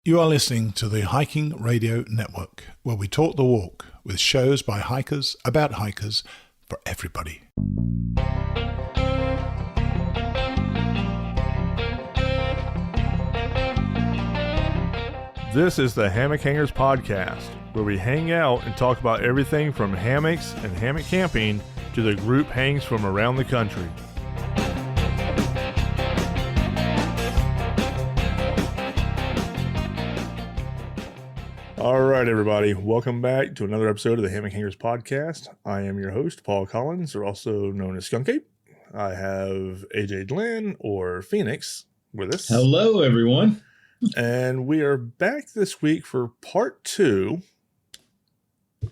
You are listening to the Hiking Radio Network, where we talk the walk with shows by hikers, about hikers, for everybody. This is the Hammock Hangers Podcast, where we hang out and talk about everything from hammocks and hammock camping to the group hangs from around the country. All right, everybody. Welcome back to another episode of the Hammock Hangers Podcast. I am your host, Paul Collins, or also known as Skunkape. I have AJ Glenn, or Pheonix, with us. Hello, everyone. And we are back this week for part 2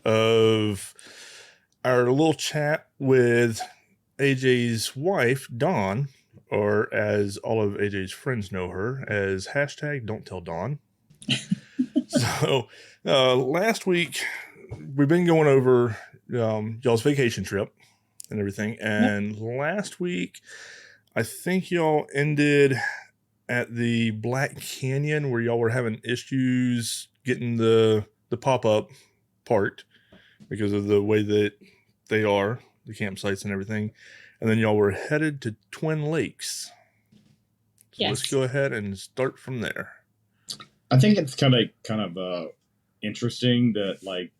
of our little chat with AJ's wife, Dawn, or as all of AJ's friends know her, as hashtag Don't Tell Dawn. So, last week, we've been going over y'all's vacation trip and everything. And last week, I think y'all ended at the Black Canyon where y'all were having issues getting the pop-up part because of the way that they are, the campsites and everything. And then y'all were headed to Twin Lakes. So Yes. Let's go ahead and start from there. I think it's kind of interesting that, like,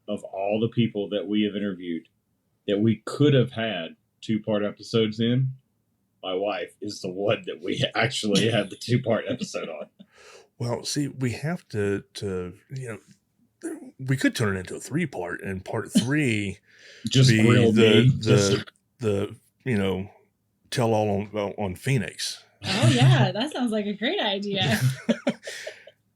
of all the people that we have interviewed, that we could have had 2-part episodes in, my wife is the one that we actually had the 2-part episode on. Well, see, we have to we could turn it into a 3-part, and part 3 Just be grill me. the tell all on Pheonix. Oh yeah, that sounds like a great idea.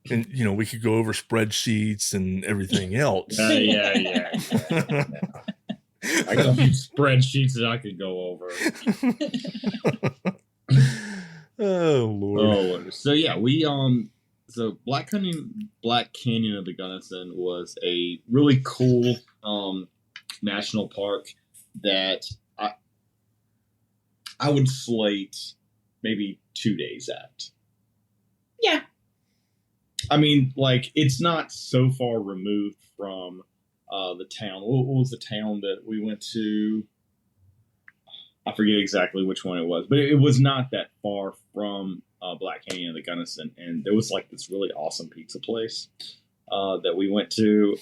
And, we could go over spreadsheets and everything else. Yeah. I got a few spreadsheets that I could go over. Oh, Lord. So yeah, so Black Canyon of the Gunnison was a really cool national park that I would slate maybe 2 days at. Yeah. I mean, like, it's not so far removed from the town. What was the town that we went to? I forget exactly which one it was, but it was not that far from Black Canyon of the Gunnison. And there was, like, this really awesome pizza place that we went to.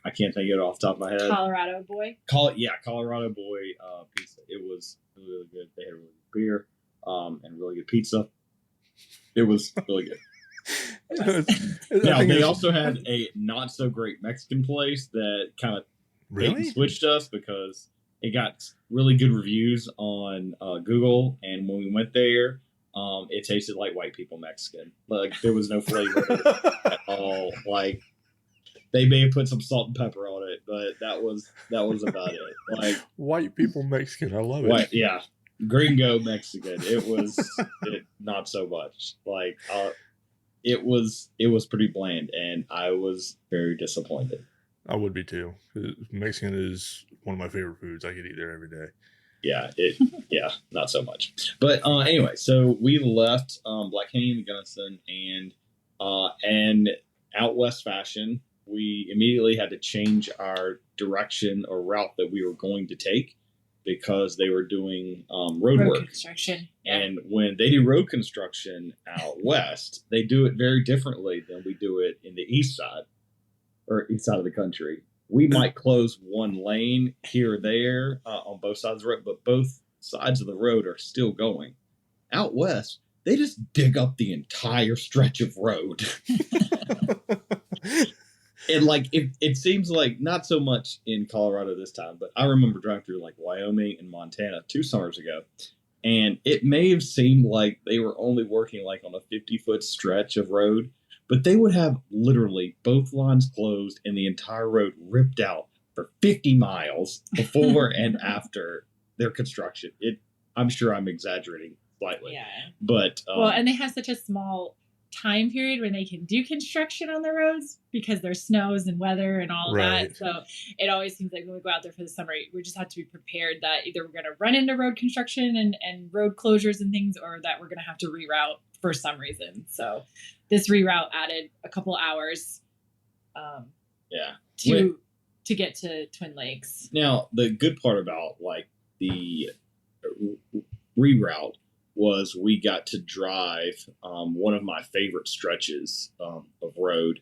I can't think of it off the top of my head. Colorado Boy. Colorado Boy pizza. It was really, really good. They had really good beer and really good pizza. It was really good. Now, they also had a not so great Mexican place that kind of switched us because it got really good reviews on Google, and when we went there, it tasted like white people Mexican. Like, there was no flavor at all. Like, they may have put some salt and pepper on it, but that was about it. Like, white people Mexican, I love it. Yeah, gringo Mexican. It was not so much. Like, it was pretty bland, and I was very disappointed. I would be too. Mexican is one of my favorite foods. I could eat there every day. Yeah, not so much. But anyway, so we left Black Canyon, Gunnison, and out west fashion, we immediately had to change our direction or route that we were going to take because they were doing road work. Construction. And when they do road construction out west, they do it very differently than we do it in the east side of the country. We might close one lane here or there on both sides of the road, but both sides of the road are still going. Out west, they just dig up the entire stretch of road. And, like, it seems like not so much in Colorado this time, but I remember driving through, like, Wyoming and Montana 2 summers ago, and it may have seemed like they were only working, like, on a 50-foot stretch of road, but they would have literally both lines closed and the entire road ripped out for 50 miles before and after their construction. I'm sure I'm exaggerating slightly. Yeah. But And they have such a small time period when they can do construction on the roads because there's snows and weather and all of that. So it always seems like when we go out there for the summer, we just have to be prepared that either we're going to run into road construction and road closures and things, or that we're going to have to reroute for some reason. So this reroute added a couple hours. Yeah. To get to Twin Lakes. Now, the good part about like the reroute was we got to drive one of my favorite stretches of road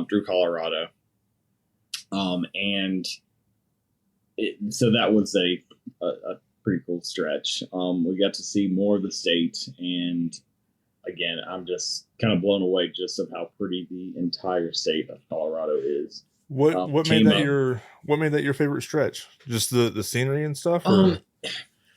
through Colorado. And so that was a pretty cool stretch. We got to see more of the state, and again, I'm just kind of blown away just of how pretty the entire state of Colorado is. What made that your favorite stretch? Just the scenery and stuff?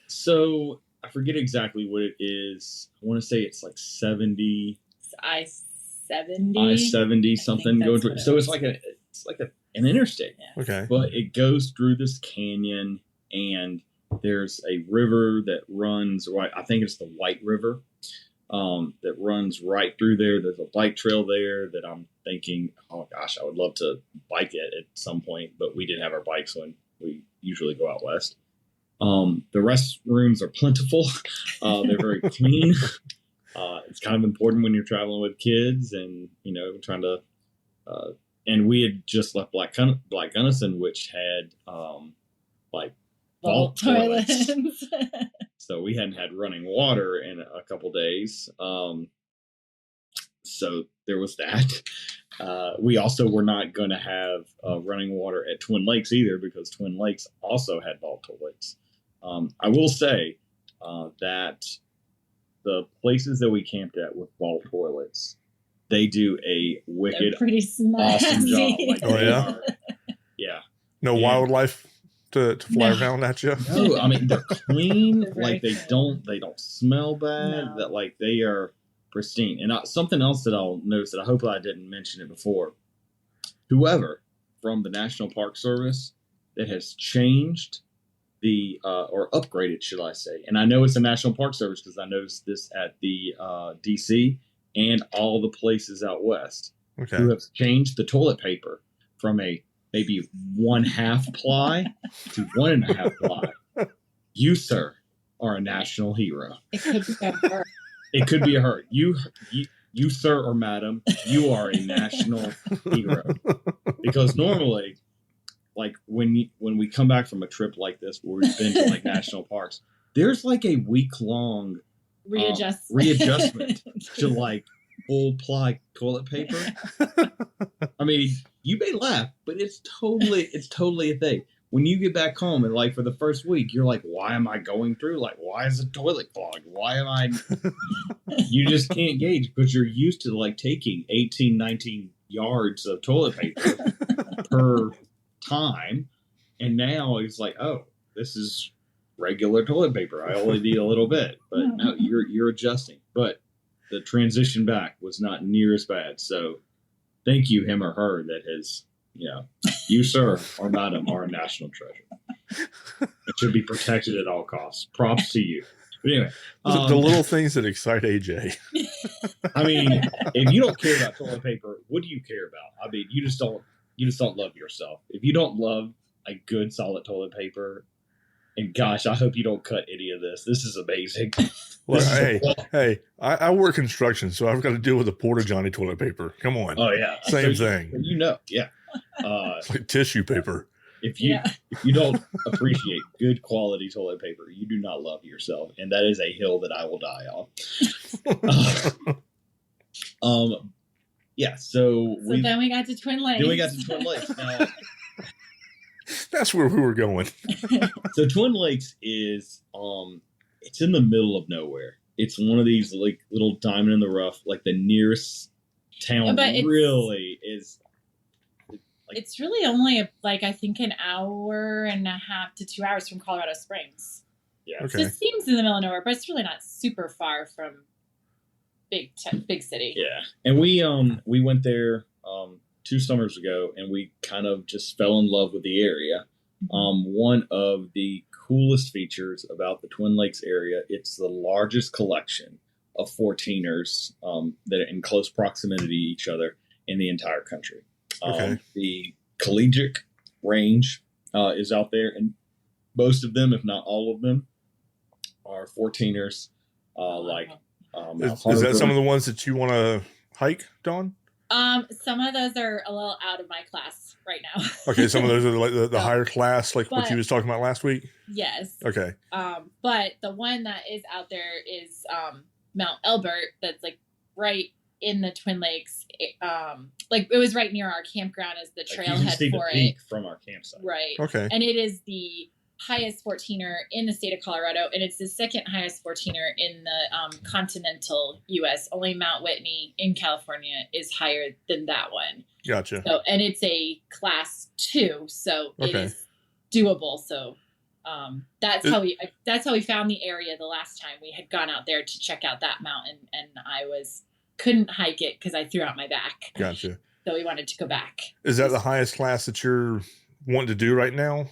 So I forget exactly what it is. I want to say it's like 70. I-70 something going through. So it's like an interstate. Yeah. Okay. But it goes through this canyon, and there's a river that runs right. I think it's the White River. That runs right through there. There's a bike trail there that I'm thinking, oh gosh, I would love to bike it at some point, but we didn't have our bikes when we usually go out west. The restrooms are plentiful. They're very clean. It's kind of important when you're traveling with kids and, trying to, and we had just left Black Gunnison, which had, vault toilets. So we hadn't had running water in a couple days. So there was that. We also were not going to have running water at Twin Lakes either, because Twin Lakes also had vault toilets. I will say that the places that we camped at with vault toilets, they do a wicked, awesome job. Oh yeah, yeah. No wildlife to fly around at you. No, I mean they're clean. They're they don't smell bad. No. That they are pristine. And something else that I'll notice that I hope I didn't mention it before. Whoever from the National Park Service that has changed or upgraded, should I say? And I know it's the National Park Service because I noticed this at the DC and all the places out west. Okay. Who have changed the toilet paper from a maybe 1/2 ply to 1.5 ply. You, sir, are a national hero. It could be a her. It could be a her. You, sir or madam, you are a national hero. Because normally, like when we come back from a trip like this, where we've been to like national parks, there's like a week-long readjustment to like full ply toilet paper. I mean, you may laugh, but it's totally a thing. When you get back home and like for the first week, you're like, why am I going through? Like, why is the toilet clogged? Why am I? You just can't gauge because you're used to like taking 18, 19 yards of toilet paper per time. And now it's like, oh, this is regular toilet paper. I only need a little bit, but no, you're adjusting. But the transition back was not near as bad. So thank you, him or her, that has, you, sir, or madam, are a national treasure. It should be protected at all costs. Props to you. But anyway. The little things that excite AJ. I mean, if you don't care about toilet paper, what do you care about? I mean, you just don't love yourself. If you don't love a good solid toilet paper, and gosh, I hope you don't cut any of this. This is amazing. Well, hey, I work construction, so I've got to deal with the Porta Johny toilet paper. Come on. Oh yeah, Same thing. Yeah. It's like tissue paper. If you don't appreciate good quality toilet paper, you do not love yourself, and that is a hill that I will die on. Yeah. So then we got to Twin Lakes. Now, that's where we were going. So Twin Lakes is it's in the middle of nowhere. It's one of these like little diamond in the rough. Like the nearest town really is. It's really only I think an hour and a half to 2 hours from Colorado Springs. Yeah. Okay. So it seems in the middle of nowhere, but it's really not super far from big city. Yeah, and we went there 2 summers ago, and we kind of just fell in love with the area. One of the coolest features about the Twin Lakes area, it's the largest collection of 14ers that are in close proximity to each other in the entire country. Okay. The collegiate range is out there, and most of them, if not all of them, are 14ers. Is that some of the ones that you want to hike, Dawn? Some of those are a little out of my class right now. Okay, some of those are like the So, higher class, like what but- you was talking about last week? Yes. Okay. But the one that is out there is Mount Elbert, that's like right in the Twin Lakes. Like it was right near our campground as the Like, you can trailhead see for the peak it. from our campsite. Right. Okay. And it is the highest 14er in the state of Colorado, and it's the second highest 14er in the continental U.S. Only Mount Whitney in California is higher than that one. Gotcha. So, and it's a class 2, so it Okay. is doable. So that's how we found the area the last time we had gone out there to check out that mountain, and I couldn't hike it because I threw out my back. Gotcha. So we wanted to go back. Is that the highest class that you're wanting to do right now?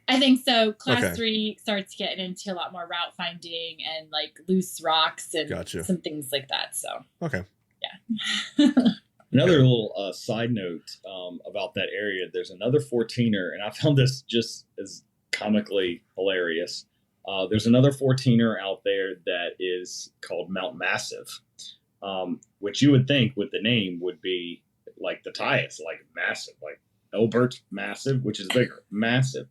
I think so. Class Okay. 3 starts getting into a lot more route finding and like loose rocks and Gotcha. some things like that. So Okay. yeah. Another little side note about that area, there's another 14er, and I found this just as comically hilarious. There's another 14er out there that is called Mount Massive, which you would think with the name would be like the highest, like massive, like Elbert Massive, which is bigger, massive.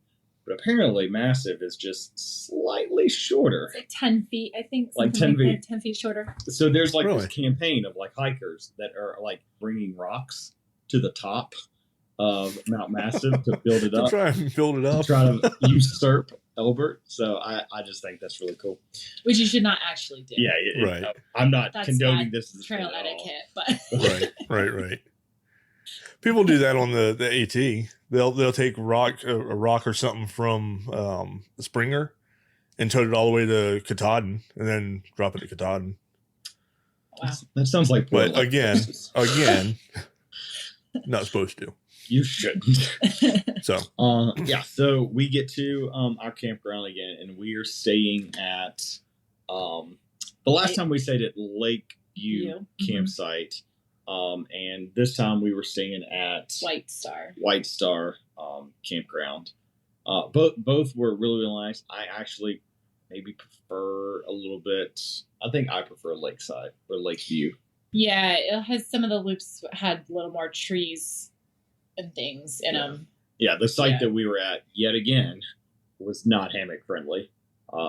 But apparently Massive is just slightly shorter. It's like 10 feet, I think. Like something 10 that, 10 feet shorter. So there's like Really? this campaign of like hikers that are like bringing rocks to the top of Mount Massive to build it To up, try and build it to up. try to usurp Elbert. So I just think that's really cool. Which you should not actually do. Yeah, Right. I'm not That's condoning not this as a trail sport at all. etiquette, but Right. People do that on the AT. They'll take a rock or something from the Springer and tote it all the way to Katahdin and then drop it to Katahdin. wow. That sounds like But Portland, again, Texas. not supposed to. You shouldn't. So Yeah, so we get to our campground again, and we are staying at the last time we stayed at Lakeview campsite, and this time we were staying at White Star campground. Both were really, really nice. I actually maybe prefer a little bit. I think I prefer Lakeside or Lakeview. Yeah, it has some of the loops had a little more trees and things in them. Yeah, the site Yeah. that we were at, yet again, was not hammock friendly.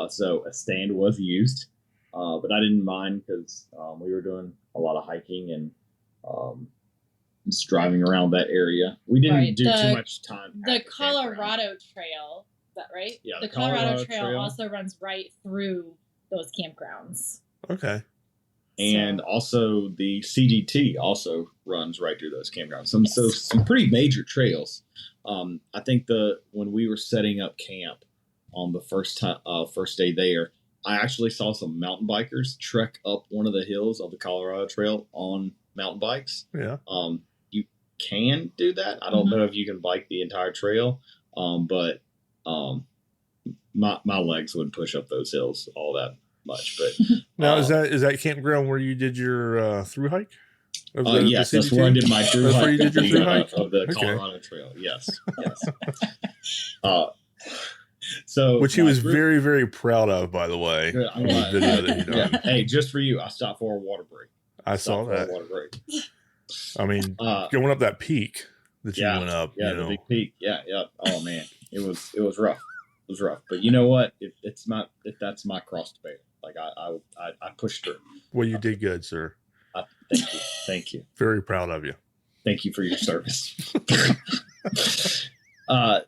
So a stand was used, but I didn't mind because we were doing a lot of hiking and just driving around that area. We didn't do too much time. The at the campground. Colorado Trail, is that right? Yeah, the the Colorado Colorado Trail Trail. also runs right through those campgrounds. okay. And So- also the CDT also runs right through those campgrounds. Some pretty major trails. I think when we were setting up camp on the first day there, I actually saw some mountain bikers trek up one of the hills of the Colorado Trail on mountain bikes. Yeah. You can do that. I don't know if you can bike the entire trail, but my legs wouldn't push up those hills all that much. But Now is that campground where you did your through hike? Of yes, the that's CDT? where I did my through That's hike, where you did your through hike? of the Okay. Colorado Trail. Yes. So Which he my was through- very, very proud of, by the way. Good, I'm on the glad. video that he Yeah. done. Hey, just for you, I stopped for a water break. I saw Stopped for a that. water break. I mean, Uh, going up that peak that you yeah, went up, yeah, you the know. big peak. Yeah. Oh man, it was rough. It was rough. But you know what? That's my cross to bear. Like I pushed through. Well, you did good, sir. Thank you. Very proud of you. Thank you for your service.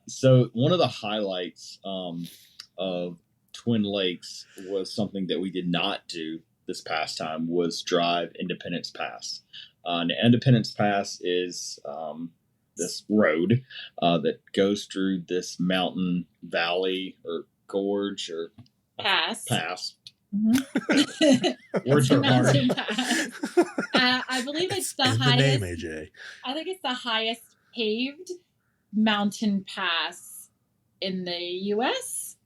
So one of the highlights of Twin Lakes was something that we did not do this past time was drive Independence Pass. And Independence Pass is this road that goes through this mountain valley or gorge or Pass. pass. Words are hard. Mountain Pass. I believe it's the In highest. the name, AJ. I think it's the highest paved mountain pass in the U.S.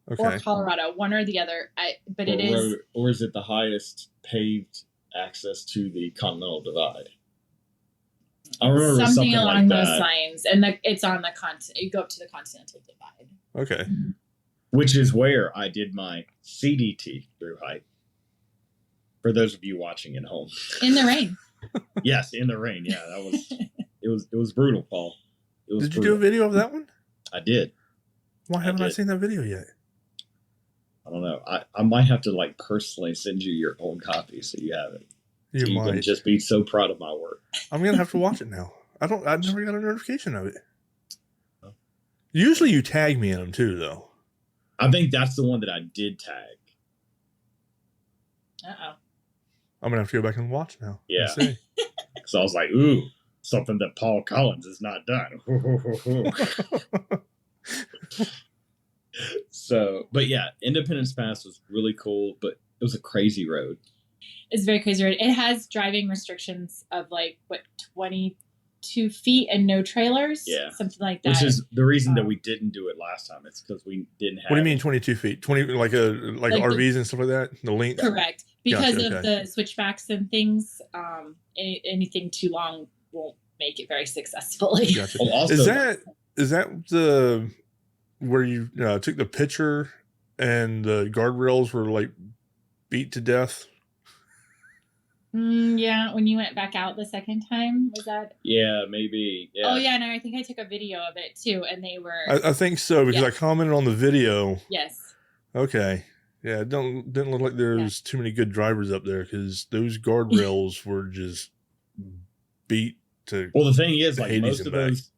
or Okay. Colorado, one or the other. But it is. Or is it the highest paved access to the Continental Divide? I remember Something along like those that, lines, and it's on the continent. You go up to the Continental Divide. Okay. which is where I did my CDT through hike. For those of you watching at home, In the rain. Yes, in the rain. Yeah, it was brutal, Paul. It was Did you do a video of that one? I did. Why haven't I seen that video yet? I don't know. I might have to like personally send you your own copy so you have it. You can just be so proud of my work. I'm gonna have to watch it now. I never got a notification of it. Usually you tag me in them too, though. I think that's the one that I did tag. I'm gonna have to go back and watch now. Yeah. So I was like, ooh, something that Paul Collins has not done. So, but yeah, Independence Pass was really cool, but it was a crazy road. It's a very crazy road. It has driving restrictions of 22 feet and no trailers. Yeah. Something like that. Which is the reason that we didn't do it last time. It's because we didn't have. What do you mean 22 feet? 20 like RVs and stuff like that? The length? Correct. Because of the switchbacks and things, anything too long won't make it very successfully. Gotcha. Well, also, is that the where you took the picture and the guardrails were like beat to death? Yeah, when you went back out the second time, was that? Yeah, maybe. Yeah. Oh yeah, no, I think I took a video of it too, and they were. I think so because I commented on the video. Yes. Okay. Yeah, it didn't look like there's too many good drivers up there because those guardrails were just beat to. Well, the thing is, like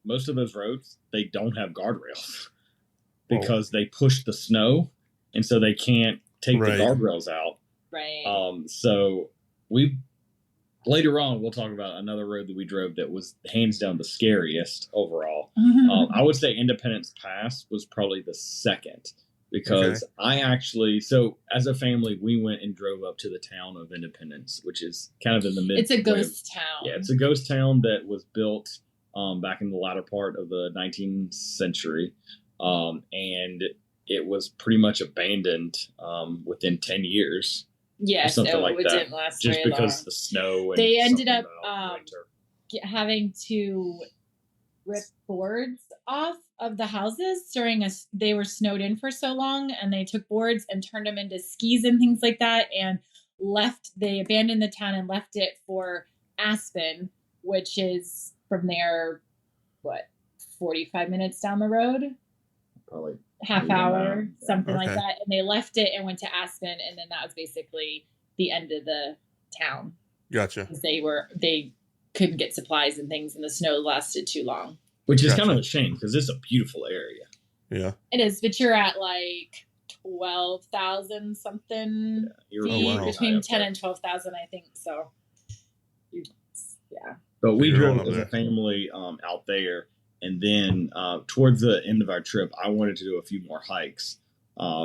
most of those roads, they don't have guardrails because they push the snow, and so they can't take the guardrails out. Right. So we later on we'll talk about another road that we drove that was hands down the scariest overall. I would say Independence Pass was probably the second. Because so as a family, we went and drove up to the town of Independence, which is kind of in the mid. It's a ghost town. Yeah, it's a ghost town that was built back in the latter part of the 19th century. And it was pretty much abandoned within 10 years. Yes, something like that. Didn't last just very because long. The snow. And they ended up having to rip boards off of the houses they were snowed in for so long, and they took boards and turned them into skis and things like that, and they abandoned the town and left it for Aspen, which is from there 45 minutes down the road, probably half hour, something like that, and they left it and went to Aspen, and then that was basically the end of the town. Gotcha. Because they couldn't get supplies and things, and the snow lasted too long. Which is kind of a shame because it's a beautiful area. Yeah, it is. But you're at 12,000 something feet, between 10 and 12,000, I think. So, yeah. But we drove as a family out there, and then towards the end of our trip, I wanted to do a few more hikes.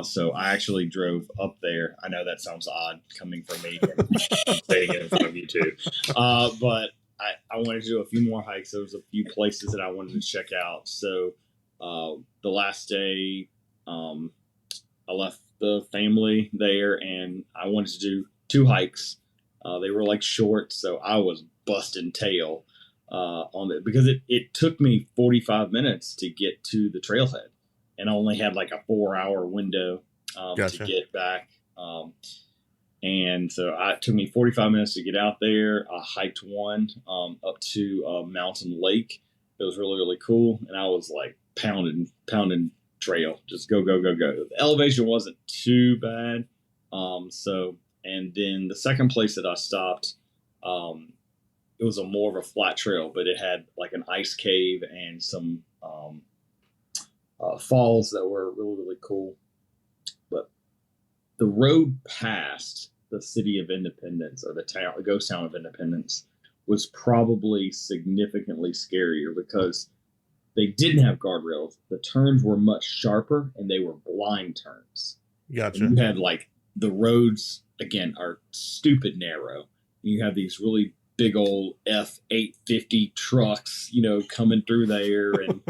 So I actually drove up there. I know that sounds odd coming from me saying it in front of you too, but I wanted to do a few more hikes. There was a few places that I wanted to check out. So the last day, I left the family there, and I wanted to do 2 hikes. They were short, so I was busting tail on it because it took me 45 minutes to get to the trailhead, and I only had a 4-hour window to get back. And so it took me 45 minutes to get out there. I hiked one up to a mountain lake. It was really, really cool. And I was pounding trail. Just go, go, go, go. The elevation wasn't too bad. And then the second place that I stopped, it was more of a flat trail, but it had an ice cave and some falls that were really, really cool. But the road past the city of Independence, or the ghost town of Independence, was probably significantly scarier because they didn't have guardrails. The turns were much sharper, and they were blind turns. Gotcha. And you had the roads again are stupid narrow. You have these really big old F-850 trucks, coming through there and,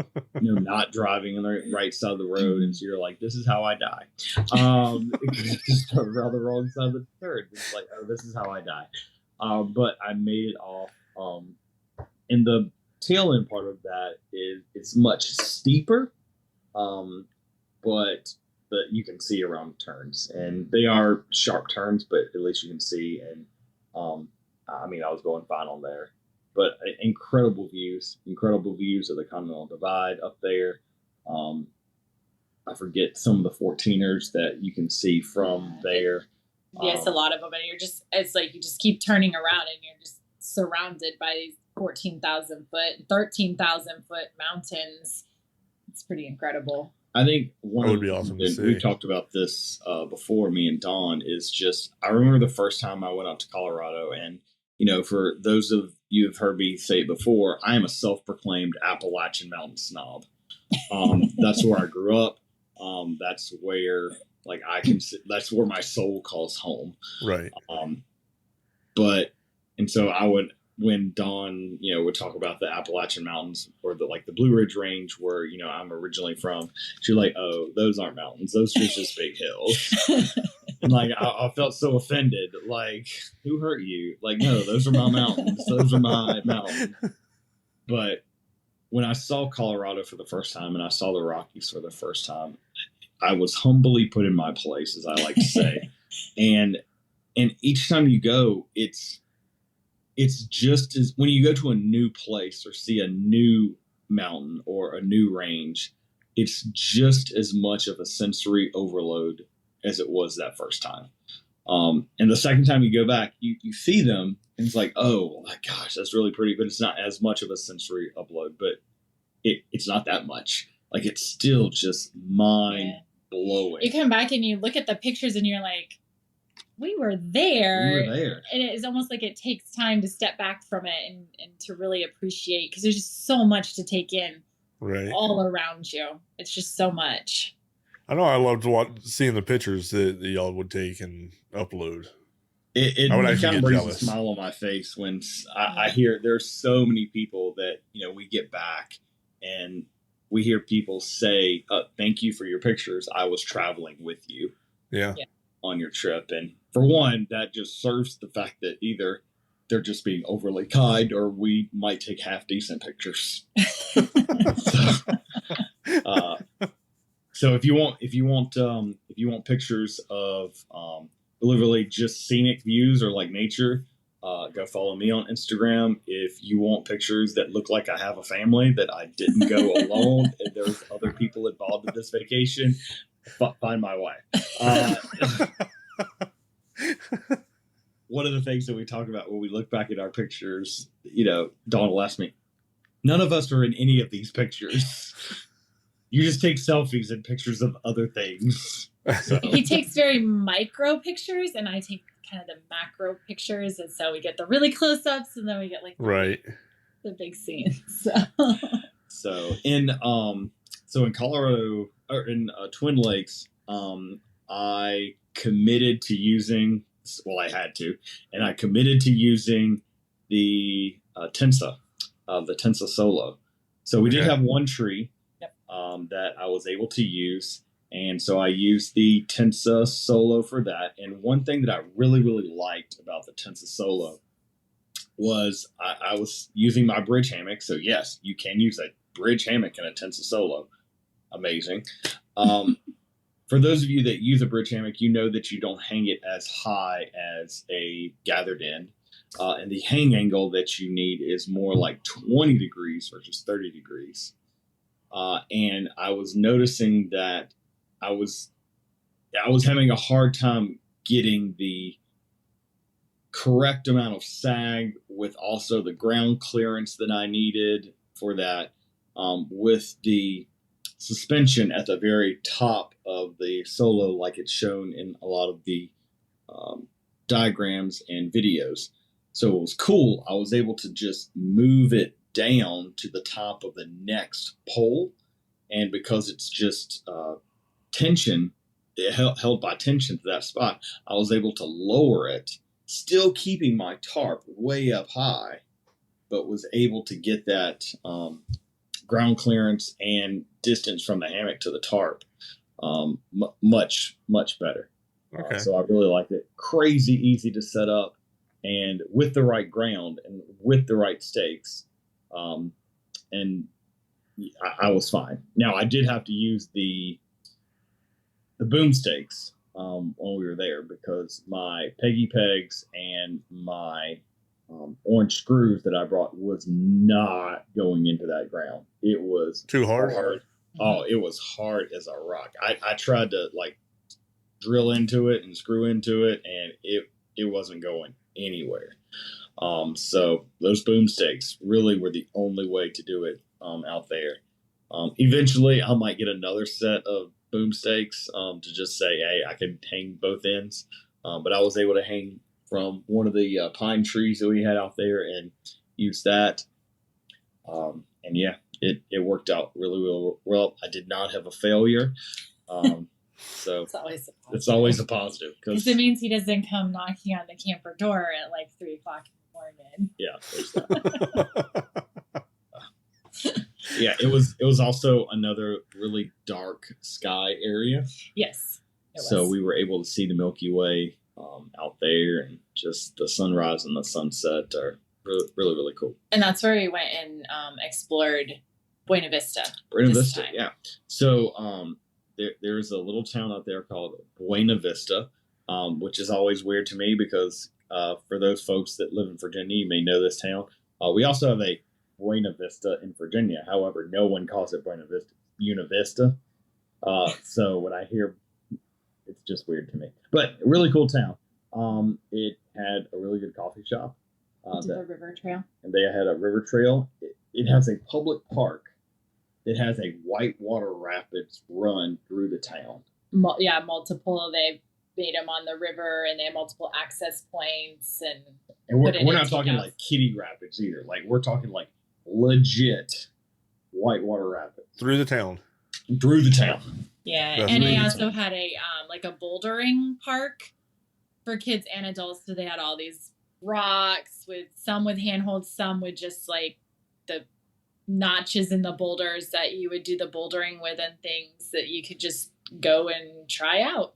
not driving on the right side of the road. And so you're like, this is how I die. Just around the wrong side of the turn. It's oh, this is how I die. But I made it off. And the tail end part of that is it's much steeper, but you can see around turns. And they are sharp turns, but at least you can see. And I mean, I was going fine on there. But incredible views of the Continental Divide up there. I forget some of the 14ers that you can see from there. Yes, a lot of them, and it's like you just keep turning around and you're just surrounded by these 14,000 foot, 13,000 foot mountains. It's pretty incredible. I think that would be awesome to see. We talked about this before, me and Dawn, is just, I remember the first time I went out to Colorado, and, you know, for those of you who've heard me say it before, I am a self-proclaimed Appalachian mountain snob. That's where I grew up. That's where, like, that's where my soul calls home. Right. And so I would, when Dawn, you know, would talk about the Appalachian Mountains or the Blue Ridge Range where, you know, I'm originally from, she's like, oh, those aren't mountains. Those are just big hills. And like, I felt so offended. Like, who hurt you? Like, no, those are my mountains. Those are my mountains. But when I saw Colorado for the first time and I saw the Rockies for the first time, I was humbly put in my place, as I like to say. and each time you go, it's just as, when you go to a new place or see a new mountain or a new range, it's just as much of a sensory overload as it was that first time. And the second time you go back, you see them and it's like, oh my gosh, that's really pretty, but it's not as much of a sensory upload, but it's not that much. Like, it's still just mind blowing. You come back and you look at the pictures and you're like, we were there. And it's almost like it takes time to step back from it and to really appreciate, because there's just so much to take in all around you. It's just so much. I know I loved seeing the pictures that y'all would take and upload. It kind of brings a smile on my face when I hear there's so many people that, you know, we get back and we hear people say, thank you for your pictures. I was traveling with you. Yeah. On your trip. And for one, that just serves the fact that either they're just being overly kind or we might take half decent pictures. So if you want pictures of literally just scenic views or like nature, go follow me on Instagram. If you want pictures that look like I have a family, that I didn't go alone and there's other people involved in this vacation, find my wife. One of the things that we talk about when we look back at our pictures, you know, Dawn will ask me, none of us are in any of these pictures. You just take selfies and pictures of other things. So. He takes very micro pictures and I take kind of the macro pictures. And so we get the really close ups and then we get like the big scenes. So in Colorado, or in Twin Lakes, I committed to using, I had to, and I committed to using the Tensa Solo. So we did have one tree that I was able to use, and so I used the Tensa Solo for that. And one thing that I really, really liked about the Tensa Solo was I was using my bridge hammock. So yes, you can use a bridge hammock in a Tensa Solo. Amazing. For those of you that use a bridge hammock, you know that you don't hang it as high as a gathered end. And the hang angle that you need is more like 20 degrees versus 30 degrees. And I was noticing that I was having a hard time getting the correct amount of sag with also the ground clearance that I needed for that, with the suspension at the very top of the Solo, like it's shown in a lot of the diagrams and videos. So it was cool. I was able to just move it down to the top of the next pole. And because it's just tension, held by tension to that spot, I was able to lower it, still keeping my tarp way up high, but was able to get that ground clearance and distance from the hammock to the tarp much, much better. Okay. So I really liked it. Crazy easy to set up, and with the right ground and with the right stakes. And I was fine. Now I did have to use the boom stakes when we were there, because my peggy pegs and my orange screws that I brought was not going into that ground. It was too hard. Oh, it was hard as a rock. I tried to like drill into it and screw into it, and it wasn't going anywhere. So those boom stakes really were the only way to do it out there. Eventually, I might get another set of boom stakes to just say, hey, I can hang both ends. But I was able to hang from one of the pine trees that we had out there and use that. And yeah, it worked out really, really well. I did not have a failure. So it's always a positive. Because it means he doesn't come knocking on the camper door at like 3 o'clock in the morning. Yeah, there's that. Yeah, it was also another really dark sky area. Yes. So we were able to see the Milky Way out there, and just the sunrise and the sunset are really, really, really cool. And that's where we went and explored Buena Vista. Buena Vista, yeah. So there's a little town out there called Buena Vista, which is always weird to me because for those folks that live in Virginia, you may know this town. We also have a Buena Vista in Virginia. However, no one calls it Buena Vista. So when I hear, it's just weird to me. But a really cool town. It had a really good coffee shop. The river trail. And they had a river trail. It has a public park that has a whitewater rapids run through the town. Multiple. They've made them on the river, and they have multiple access points. And we're not talking like kiddie rapids either. Like we're talking like legit whitewater rapids through the town. Yeah, that's and they also had a like a bouldering park for kids and adults. So they had all these rocks with some with handholds, some with just like the notches in the boulders that you would do the bouldering with, and things that you could just go and try out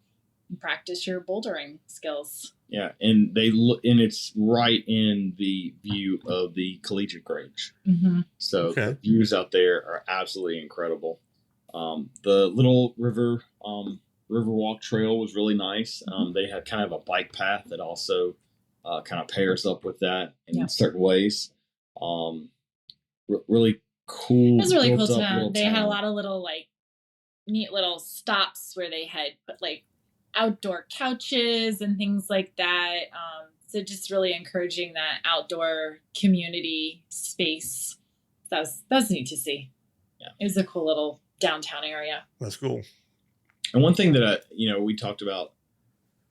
and practice your bouldering skills. Yeah, and it's right in the view of the collegiate range. Mm-hmm. So the views out there are absolutely incredible. The little river walk trail was really nice. They had kind of a bike path that also kind of pairs up with that in certain ways. Really cool. It was really cool town. They had a lot of little like neat little stops where they had put like outdoor couches and things like that. So just really encouraging that outdoor community space. That was neat to see. Yeah. It was a cool little downtown area. That's cool. And one thing that we talked about,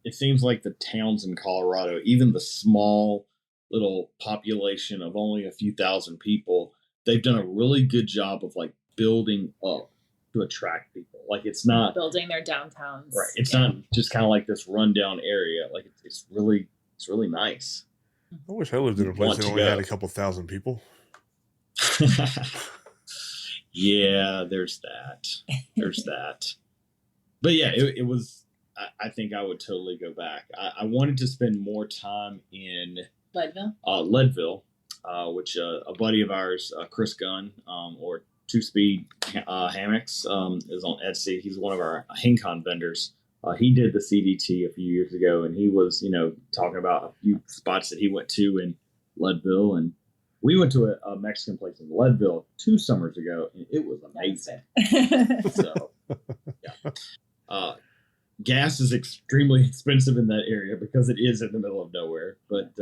it seems like the towns in Colorado, even the small little population of only a few thousand people, they've done a really good job of like building up to attract people. Like it's not building their downtowns. Right. It's not just kind of like this rundown area. Like it's really nice. I wish I lived in a place that only had a couple thousand people. Yeah, there's that. But yeah, it was, I think I would totally go back. I wanted to spend more time in Leadville, which a buddy of ours, Chris Gunn, or Two Speed Hammocks, is on Etsy. He's one of our HangCon vendors. He did the CDT a few years ago, and he was, talking about a few spots that he went to in Leadville, and we went to a Mexican place in Leadville 2 summers ago, and it was amazing. So, yeah. Gas is extremely expensive in that area because it is in the middle of nowhere. But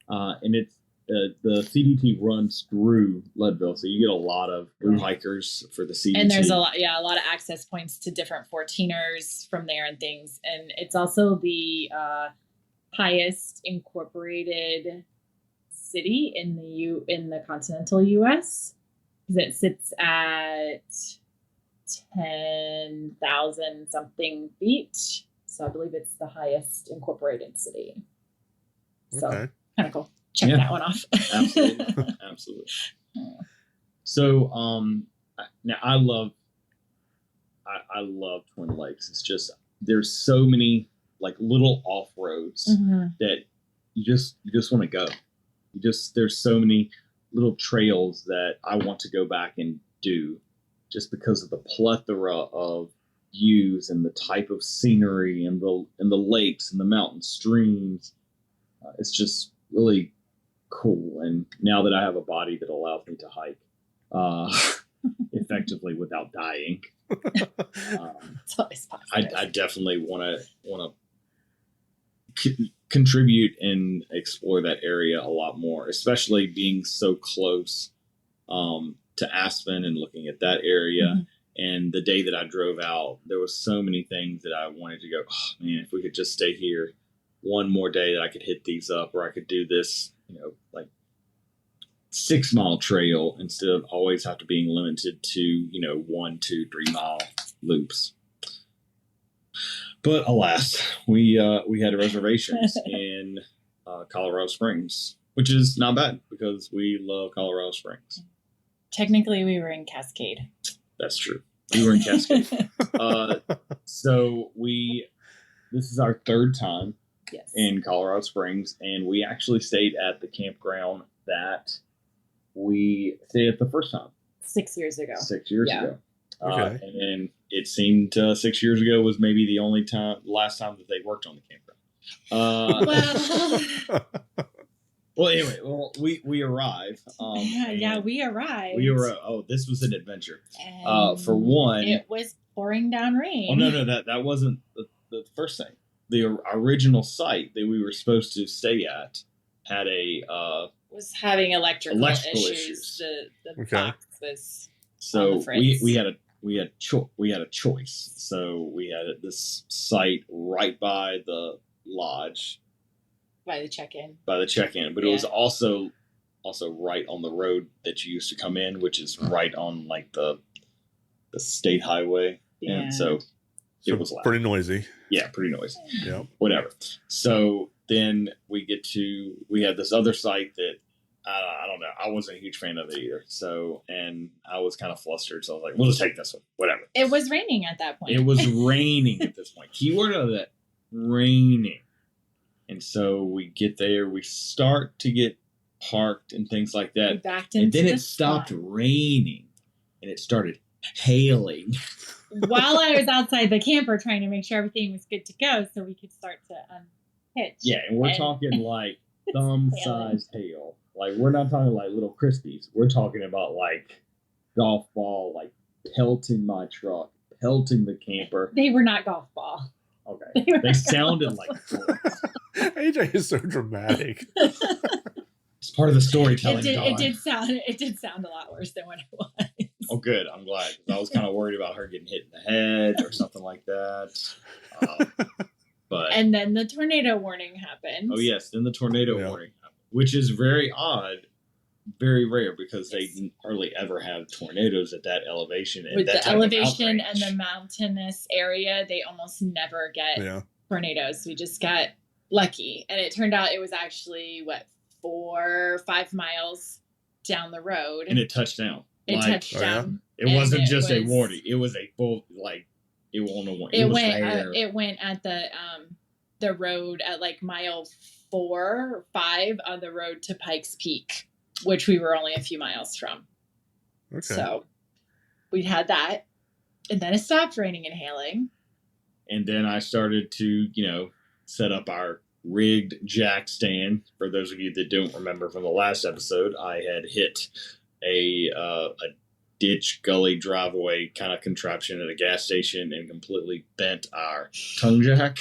and it's the CDT runs through Leadville, so you get a lot of through hikers for the CDT. And there's a lot of access points to different 14ers from there and things. And it's also the highest incorporated city in the continental U.S. because it sits at 10,000 something feet. So I believe it's the highest incorporated city. So kind of cool. Check that one off. Absolutely. So now I love Twin Lakes. It's just there's so many like little off roads that you just want to go. There's so many little trails that I want to go back and do just because of the plethora of views and the type of scenery and the lakes and the mountain streams. It's just really cool. And now that I have a body that allows me to hike effectively without dying, it's always positive. I definitely want to contribute and explore that area a lot more, especially being so close to Aspen and looking at that area. Mm-hmm. And the day that I drove out, there was so many things that I wanted to go, oh man, if we could just stay here one more day, that I could hit these up, or I could do this, like 6 mile trail instead of always have to being limited to, 1, 2, 3 mile loops. But alas, we had reservations in Colorado Springs, which is not bad because we love Colorado Springs. Technically, we were in Cascade. That's true. We were in Cascade. So this is our 3rd time in Colorado Springs, and we actually stayed at the campground that we stayed at the first time. 6 years ago. 6 years ago. Okay. And it seemed 6 years ago was maybe the last time that they worked on the campground. Well, anyway, we arrive. We arrived. This was an adventure. For one, it was pouring down rain. Oh no, that wasn't the first thing. The original site that we were supposed to stay at had was having electrical issues. The box was so we had a choice. So we had this site right by the lodge. By the check-in. But it was also right on the road that you used to come in, which is right on like the state highway. Yeah. And so it was loud. Pretty noisy. Yeah, pretty noisy. Yeah. Whatever. So then we had this other site that I don't know. I wasn't a huge fan of it either. So, and I was kind of flustered. So I was like, we'll just take this one. Whatever. It was raining at that point. It was raining at this point. Keyword of that, raining. And so we get there, we start to get parked and things like that. We backed into and then it stopped raining and it started hailing. While I was outside the camper trying to make sure everything was good to go so we could start to unhitch. Yeah, and we're talking like thumb-sized hail. Like, we're not talking like little Krispies. We're talking about like golf ball, like pelting my truck, pelting the camper. They were not golf ball. Okay. They sounded like bullets. AJ is so dramatic. It's part of the storytelling. It did sound a lot worse than what it was. Oh, good. I'm glad. I was kind of worried about her getting hit in the head or something like that. And then the tornado warning happened. Oh yes, then the tornado warning happened, which is very odd, very rare because they hardly ever have tornadoes at that elevation. And with that the elevation and the mountainous area, they almost never get tornadoes. We just got lucky, and it turned out it was actually 4 or 5 miles down the road, and it touched down. Touched down. It wasn't just a warning; it was a full It won't know. It went at the road at like mile 4 or 5 on the road to Pikes Peak, which we were only a few miles from. Okay. So we had that, and then it stopped raining and hailing. And then I started to, set up our rigged jack stand. For those of you that don't remember from the last episode, I had hit a ditch gully driveway kind of contraption at a gas station and completely bent our tongue jack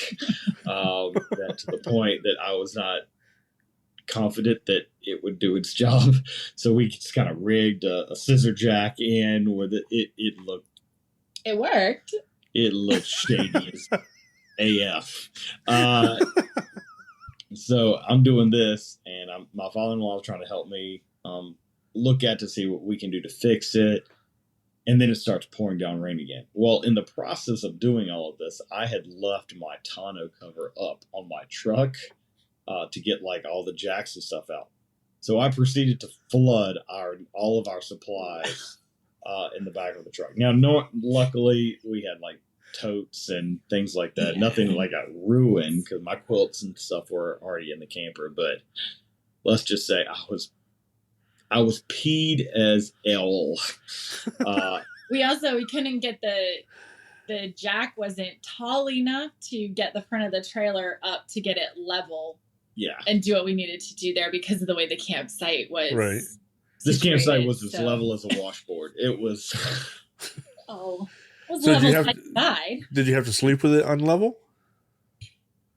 that to the point that I was not confident that it would do its job. So we just kind of rigged a scissor jack in where it looked. It worked. It looked shady as AF. So I'm doing this, and my father-in-law is trying to help me look at to see what we can do to fix it. And then it starts pouring down rain again. Well, in the process of doing all of this, I had left my tonneau cover up on my truck to get all the jacks and stuff out. So I proceeded to flood all of our supplies in the back of the truck. Now, luckily, we had totes and things like that. Yeah. Nothing got ruined because my quilts and stuff were already in the camper. But let's just say I was peed as L. We couldn't get the jack wasn't tall enough to get the front of the trailer up to get it level and do what we needed to do there because of the way the campsite was. Right. This campsite was as level as a washboard. It was. Oh. It was So level side. Did you have to sleep with it on level?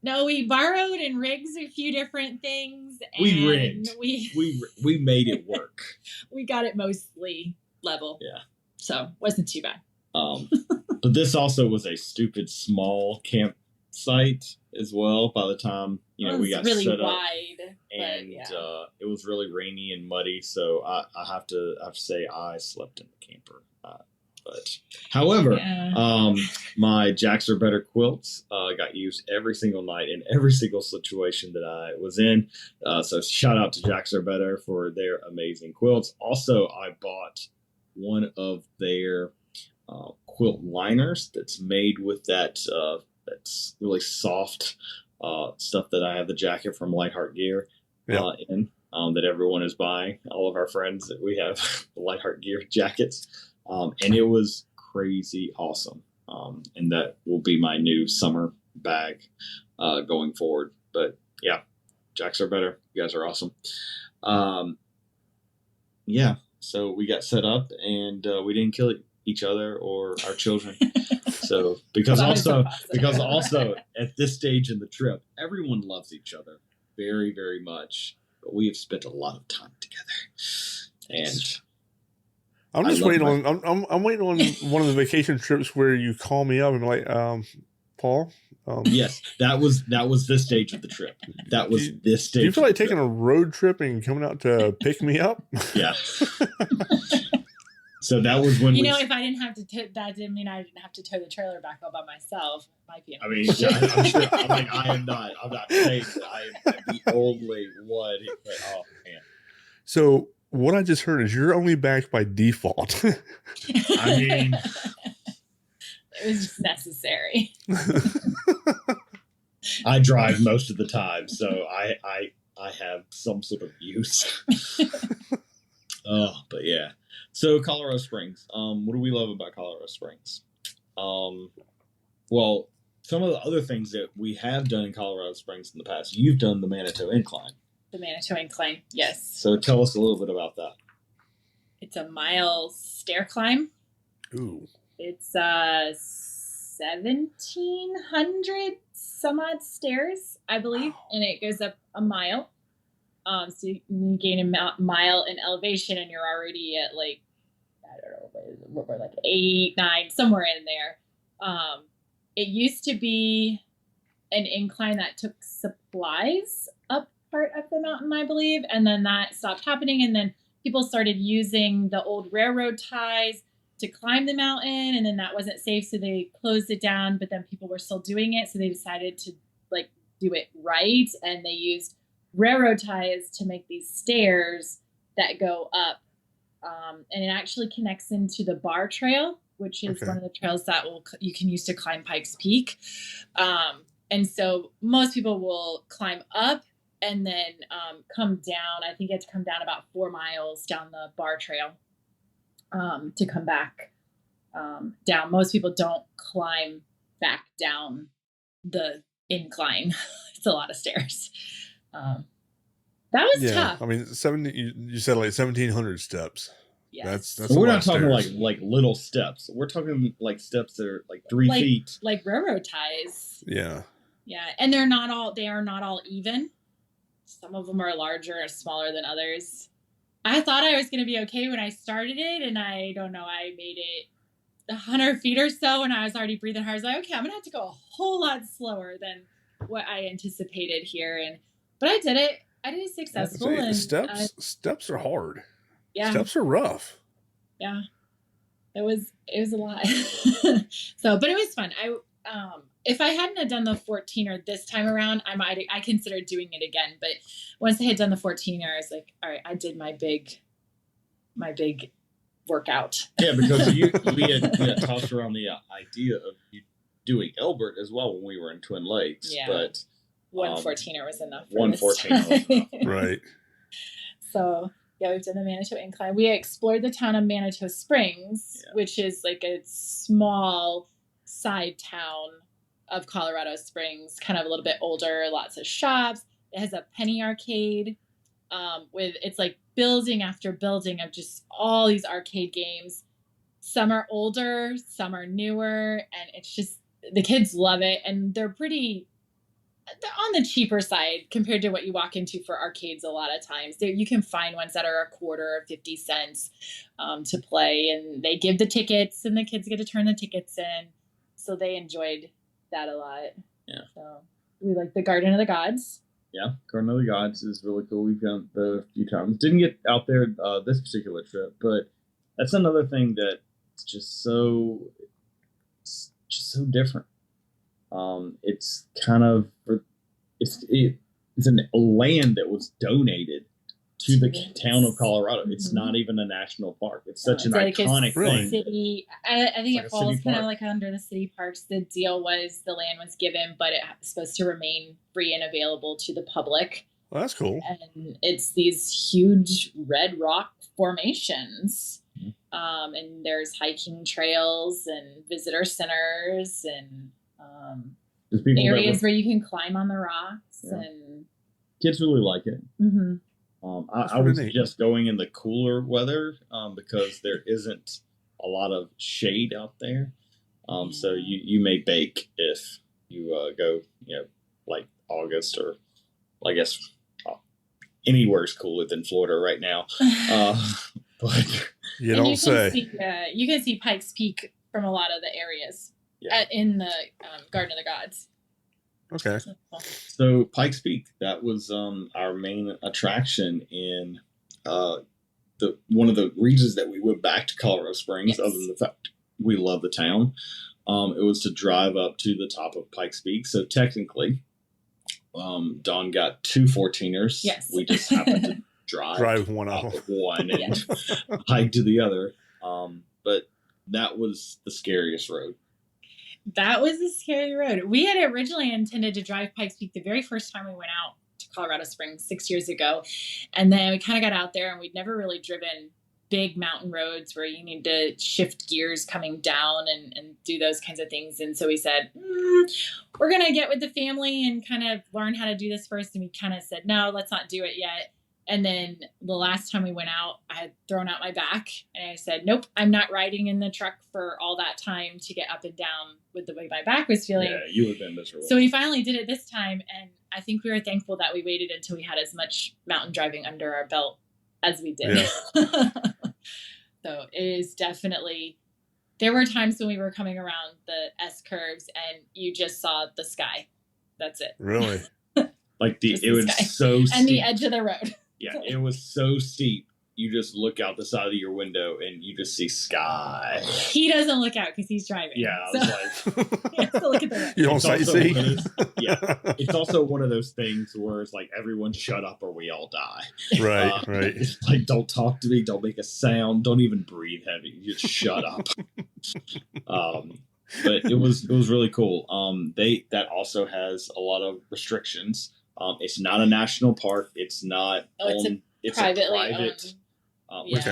No, we borrowed and rigged a few different things. And we rigged. We made it work. We got it mostly level. Yeah. So wasn't too bad. But this also was a stupid small campsite as well. By the time we got really set wide, up, and it was really rainy and muddy. So I have to say I slept in the camper. But however, my Jacks Are Better quilts got used every single night in every single situation that I was in. So shout out to Jacks Are Better for their amazing quilts. Also, I bought one of their quilt liners that's made with that's really soft stuff that I have the jacket from Lightheart Gear in that everyone is buying. All of our friends that we have the Lightheart Gear jackets. And it was crazy awesome. And that will be my new summer bag going forward. But yeah, Jacks Are Better. You guys are awesome. So we got set up and we didn't kill each other or our children. So because also at this stage in the trip, everyone loves each other very, very much. But we have spent a lot of time together. And I'm just waiting on. I'm waiting on one of the vacation trips where you call me up and be like, Paul. Yes, that was this stage of the trip. That was this stage. Do you feel like taking a road trip and coming out to pick me up? Yeah. So that was when if I didn't have to, that didn't mean I didn't have to tow the trailer back all by myself. It might be. I'm sure. I'm not saying that I am the only one. But, oh man. So. What I just heard is you're only back by default. I mean, it was just necessary. I drive most of the time, so I have some sort of use. But yeah. So Colorado Springs. What do we love about Colorado Springs? Well, some of the other things that we have done in Colorado Springs in the past. You've done the Manitou Incline. The Manitou Incline, yes. So tell us a little bit about that. It's a mile stair climb. Ooh. It's 1,700 some odd stairs, I believe, and it goes up a mile. So you gain a mile in elevation, and you're already at like, I don't know, what we're like 8, 9, somewhere in there. It used to be an incline that took supplies up part of the mountain, I believe, and then that stopped happening, and then people started using the old railroad ties to climb the mountain, and then that wasn't safe, so they closed it down, but then people were still doing it, so they decided to do it right, and they used railroad ties to make these stairs that go up, and it actually connects into the bar trail, which is one of the trails that you can use to climb Pikes Peak, and so most people will climb up and then come down. I think you have to come down about 4 miles down the bar trail to come back down. Most people don't climb back down the incline. It's a lot of stairs. That was tough. I mean, you said like 1,700 steps. Yes. That's we're not talking like little steps. We're talking like steps that are like 3 feet. Like railroad ties. Yeah. Yeah. And they are not all even. Some of them are larger or smaller than others. I thought I was going to be okay when I started it, and I don't know, I made it 100 feet or so, and I was already breathing hard. I was like, okay, I'm going to have to go a whole lot slower than what I anticipated here. But I did it. I did it successful. And steps are hard. Yeah. Steps are rough. Yeah. It was a lot. But it was fun. If I hadn't have done the 14er this time around, I considered doing it again. But once I had done the 14er, I was like, all right, I did my big workout. Yeah, because we had tossed around the idea of you doing Elbert as well when we were in Twin Lakes. Yeah. But one 14er was enough. One 14er was enough. Right. So yeah, we've done the Manitou Incline. We explored the town of Manitou Springs, which is like a small side town of Colorado Springs, kind of a little bit older, lots of shops, It has a penny arcade with, it's like building after building of just all these arcade games. Some are older, some are newer, and it's just, the kids love it. And they're on the cheaper side compared to what you walk into for arcades a lot of times. You can find ones that are a quarter or 50 cents to play, and they give the tickets and the kids get to turn the tickets in. So they enjoyed that a lot. Yeah. So we like the Garden of the Gods. Yeah, Garden of the Gods is really cool. We've gone there a few times. Didn't get out there this particular trip, but that's another thing that's just so different. It's kind of it's a land that was donated to the town of Colorado. It's not even a national park. It's such an like iconic thing. City. I think it falls kind of like under the city parks. The deal was the land was given, but it's supposed to remain free and available to the public. Well, that's cool. And it's these huge red rock formations. And there's hiking trails and visitor centers and areas where you can climb on the rocks. Yeah. And kids really like it. Mm-hmm. I was just going in the cooler weather because there isn't a lot of shade out there. So you may bake if you go, like August, or I guess anywhere's cooler than Florida right now. But you don't say. You can see Pikes Peak from a lot of the areas in the Garden of the Gods. Okay. So Pikes Peak, that was our main attraction in one of the reasons that we went back to Colorado Springs, other than the fact we love the town. It was to drive up to the top of Pikes Peak. So technically, Dawn got 2 14ers. Yes. We just happened to drive one off one and hike to the other. But that was the scariest road. That was a scary road. We had originally intended to drive Pikes Peak the very first time we went out to Colorado Springs 6 years ago. And then we kind of got out there and we'd never really driven big mountain roads where you need to shift gears coming down and do those kinds of things. And so we said, we're going to get with the family and kind of learn how to do this first. And we kind of said, no, let's not do it yet. And then the last time we went out, I had thrown out my back and I said, nope, I'm not riding in the truck for all that time to get up and down with the way my back was feeling. Yeah, you would have been miserable. So we finally did it this time. And I think we were thankful that we waited until we had as much mountain driving under our belt as we did. Yeah. So it is definitely, there were times when we were coming around the S curves and you just saw the sky. That's it. Really? Like it was so steep. And the edge of the road. Yeah, it was so steep. You just look out the side of your window and you just see sky. He doesn't look out because he's driving. Yeah, I was like, he has to look at the road. You don't sightsee? Yeah, it's also one of those things where it's like, everyone shut up or we all die. Right, right. It's like, don't talk to me, don't make a sound, don't even breathe heavy. You just shut up. But it was really cool. That also has a lot of restrictions. It's not a national park. It's not. It's privately private, owned. Which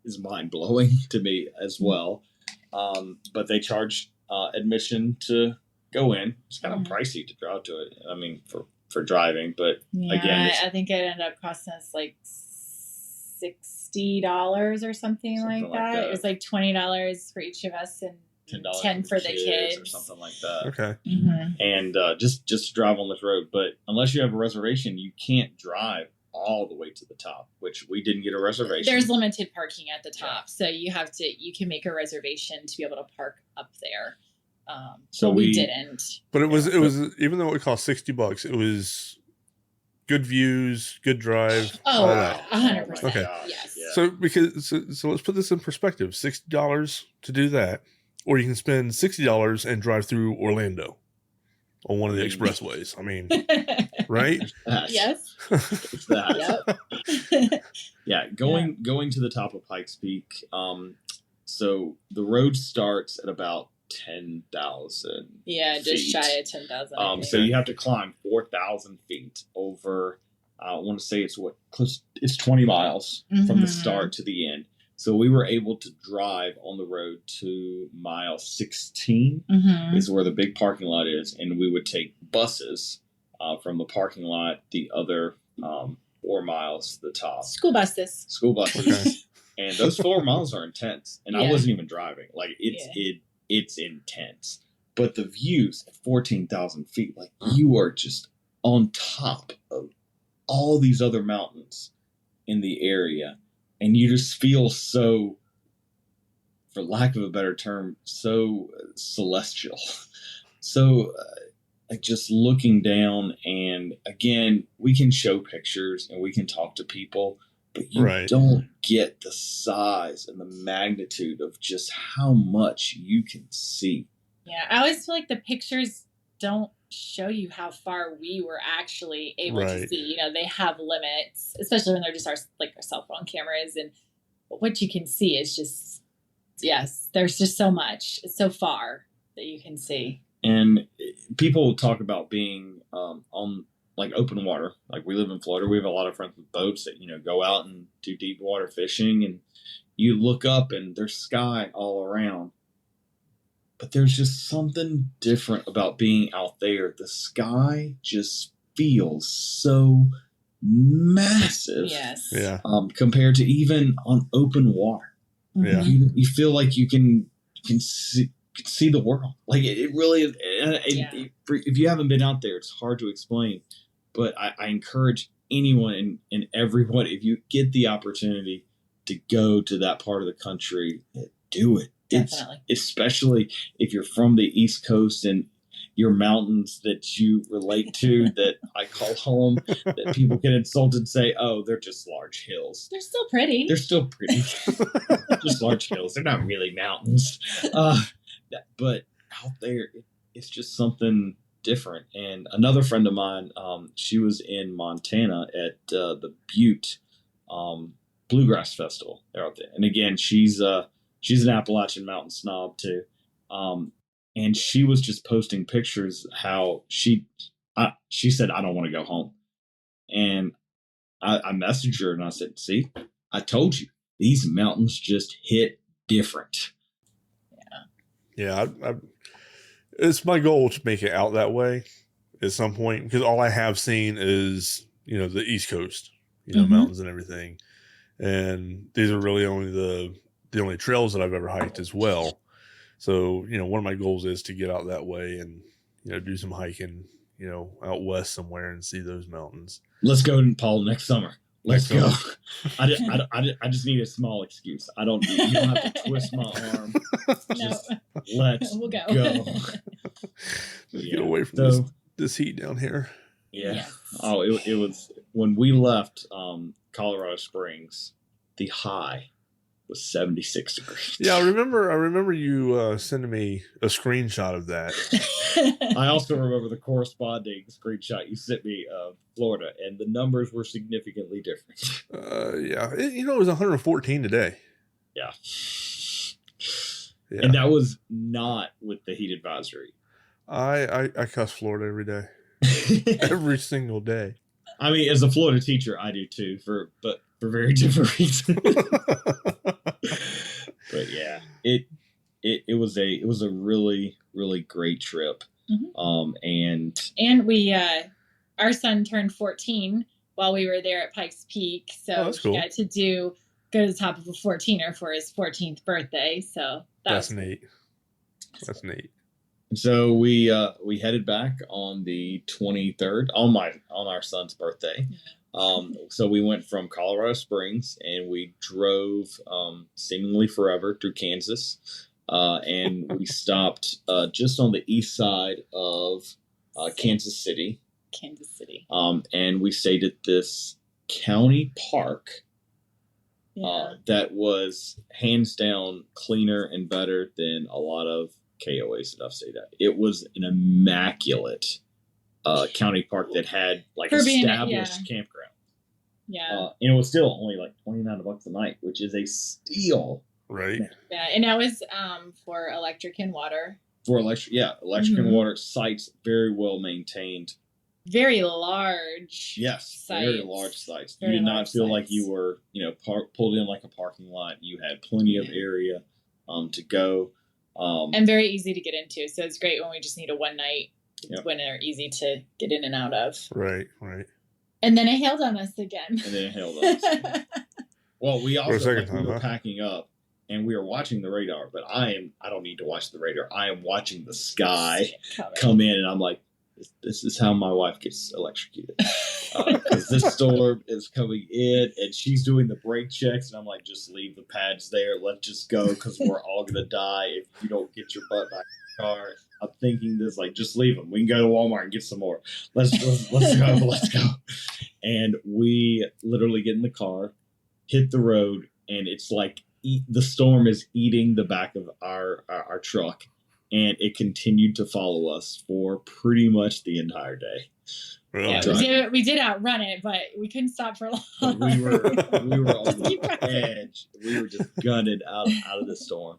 is mind blowing to me as well. But they charge admission to go in. It's kind of pricey to drive to it. I mean, for driving, but again, I think it ended up costing us like $60 or something like that. It was like $20 for each of us and $10 for the kids or something like that. Okay. Mm-hmm. And just to drive on this road, but unless you have a reservation, you can't drive all the way to the top, which we didn't get a reservation. There's limited parking at the top, so you can make a reservation to be able to park up there. So we didn't. But it was even though it cost $60, it was good views, good drive. Oh, 100%. Okay. Yes. Yeah. So let's put this in perspective: $60 to do that. Or you can spend $60 and drive through Orlando on one of the expressways. I mean, right? Yes. It's that. Yep. Yeah, going to the top of Pikes Peak. So the road starts at about 10,000. Yeah, just shy of 10,000. So you have to climb 4,000 feet over. I want to say it's 20 miles from the start to the end. So we were able to drive on the road to mile 16 is where the big parking lot is. And we would take buses from the parking lot the other 4 miles to the top. School buses. School buses. Okay. And those 4 miles are intense. And I Yeah. wasn't even driving. Like it's intense. But the views at 14,000 feet, like you are just on top of all these other mountains in the area. And you just feel so, for lack of a better term, so celestial. So like just looking down, and again, we can show pictures and we can talk to people, but you don't get the size and the magnitude of just how much you can see. Yeah, I always feel like the pictures don't show you how far we were actually able to see. You know, they have limits, especially when they're just our cell phone cameras, and what you can see is just, yes, there's just so much. It's so far that you can see. And people talk about being on like open water. Like we live in Florida, we have a lot of friends with boats that, you know, go out and do deep water fishing, and you look up and there's sky all around. But there's just something different about being out there. The sky just feels so massive. Yes. Yeah. Compared to even on open water. Yeah. You feel like you can see the world. Like it really is. If you haven't been out there, it's hard to explain. But I encourage anyone and everyone, if you get the opportunity to go to that part of the country, do it. Definitely. Especially if you're from the East Coast and your mountains that you relate to that I call home, that people get insulted and say, oh, they're just large hills. They're still pretty. Just large hills. They're not really mountains. But out there, it's just something different. And another friend of mine, she was in Montana at the Butte Bluegrass Festival. They're out there. And again, she's an Appalachian mountain snob too. And she was just posting pictures how she said, I don't want to go home. And I messaged her and I said, see, I told you, these mountains just hit different. Yeah. It's my goal to make it out that way at some point, because all I have seen is, you know, the East Coast, you know, mountains and everything. And these are really only the only trails that I've ever hiked as well. So, you know, one of my goals is to get out that way and, you know, do some hiking, you know, out west somewhere and see those mountains. Let's go, Paul, next summer. Let's go. I just need a small excuse. You don't have to twist my arm. Just let's go. Get away from this heat down here. Yeah. Yes. Oh, it was when we left Colorado Springs, the high was 76 degrees. Yeah, I remember you sending me a screenshot of that. I also remember the corresponding screenshot you sent me of Florida, and the numbers were significantly different. Yeah. It was 114 today. Yeah. And that was not with the heat advisory. I cuss Florida every day. Every single day. I mean, as a Florida teacher, I do too, but for very different reasons. But yeah, it was a really, really great trip. And we our son turned 14 while we were there at Pikes Peak, so that's cool. He got to go to the top of a 14er for his 14th birthday. So that's neat. That's neat. So we headed back on the 23rd on our son's birthday. So we went from Colorado Springs and we drove seemingly forever through Kansas, and we stopped just on the east side of Kansas City. And we stayed at this county park that was hands down cleaner and better than a lot of KOAs that I've stayed at. It was an immaculate county park that had like established campground. Yeah. And it was still only like $29 a night, which is a steal. Right. Yeah, and that was for electric and water. Electric and water sites, very well maintained. Very large. Yes, sites. Very large sites. You did not feel like you were, pulled in like a parking lot. You had plenty of area to go. And very easy to get into. So it's great when we just need a one night when they're easy to get in and out of. Right. And then it hailed on us again. Well, we also we were packing up and we were watching the radar, but I don't need to watch the radar. I am watching the sky come in, and I'm like, this is how my wife gets electrocuted. Because this storm is coming in, and she's doing the brake checks, and I'm like, just leave the pads there. Let's just go, because we're all going to die if you don't get your butt back in the car. I'm thinking this, like, just leave them. We can go to Walmart and get some more. Let's go. And we literally get in the car, hit the road, and it's like the storm is eating the back of our truck, and it continued to follow us for pretty much the entire day. Really? Yeah, we did outrun it, but we couldn't stop for long. But we were on the edge. We were just gutted out of the storm.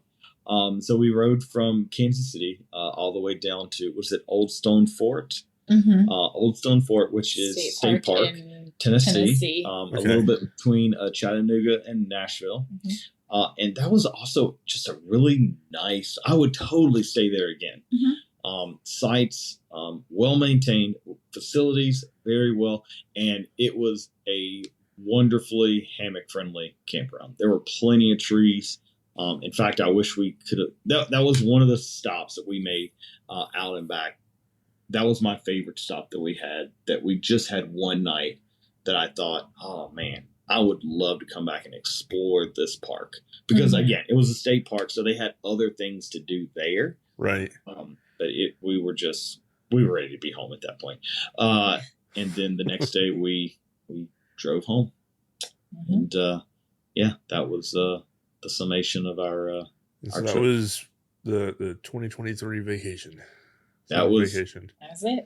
So we rode from Kansas City all the way down to, was it Old Stone Fort? Mm-hmm. Old Stone Fort, which is State Park in Tennessee. A little bit between Chattanooga and Nashville. Mm-hmm. And that was also just a really nice, I would totally stay there again. Mm-hmm. Sites, well-maintained, facilities, very well. And it was a wonderfully hammock-friendly campground. There were plenty of trees. In fact, I wish we could have, that was one of the stops that we made out and back. That was my favorite stop that we had, that we just had one night that I thought, oh man, I would love to come back and explore this park. Because again, it was a state park, so they had other things to do there. Right. But we were ready to be home at that point. And then the next day we drove home. Mm-hmm. And that was the summation of our so that trip. Was the 2023 vacation. That was it.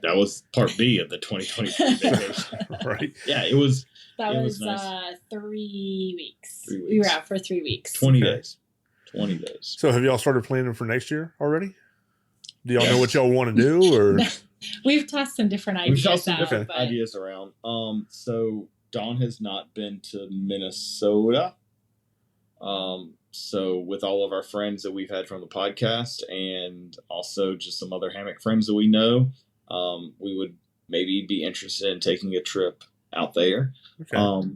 That was part B of the 2023 vacation. Right. Yeah, it was. That was nice. 3 weeks. We were out for 3 weeks. 20 days. 20 days. So have y'all started planning for next year already? Do y'all know what y'all want to do, or we've tossed some different ideas around. So Dawn has not been to Minnesota. So with all of our friends that we've had from the podcast, and also just some other hammock friends that we know, we would maybe be interested in taking a trip out there. Okay.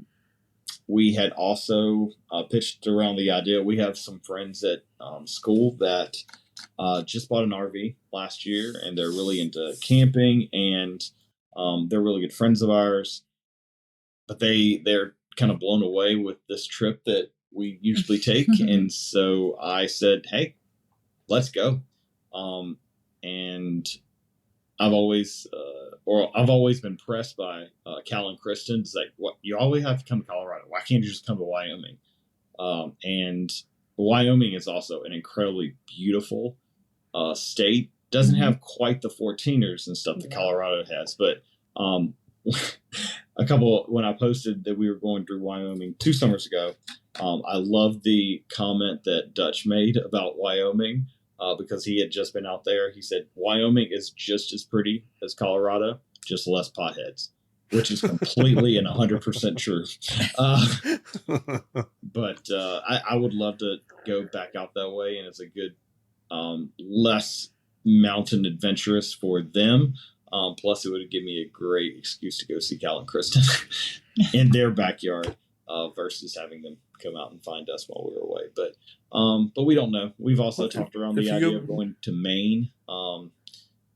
We had also pitched around the idea. We have some friends at school that just bought an RV last year, and they're really into camping, and they're really good friends of ours. But they're kind of blown away with this trip that we usually take. And so I said, hey, let's go. And I've always been impressed by Cal and Kristen. It's like, what, you always have to come to Colorado. Why can't you just come to Wyoming? And Wyoming is also an incredibly beautiful state. Doesn't have quite the 14ers and stuff that Colorado has, but when I posted that we were going through Wyoming 2 summers ago, I love the comment that Dutch made about Wyoming, because he had just been out there. He said, Wyoming is just as pretty as Colorado, just less potheads, which is completely and 100% true. But I would love to go back out that way, and it's a good, less mountain adventurous for them. Plus, it would give me a great excuse to go see Cal and Kristen in their backyard, versus having them come out and find us while we were away. But we don't know. We've also talked around the idea of going to Maine. And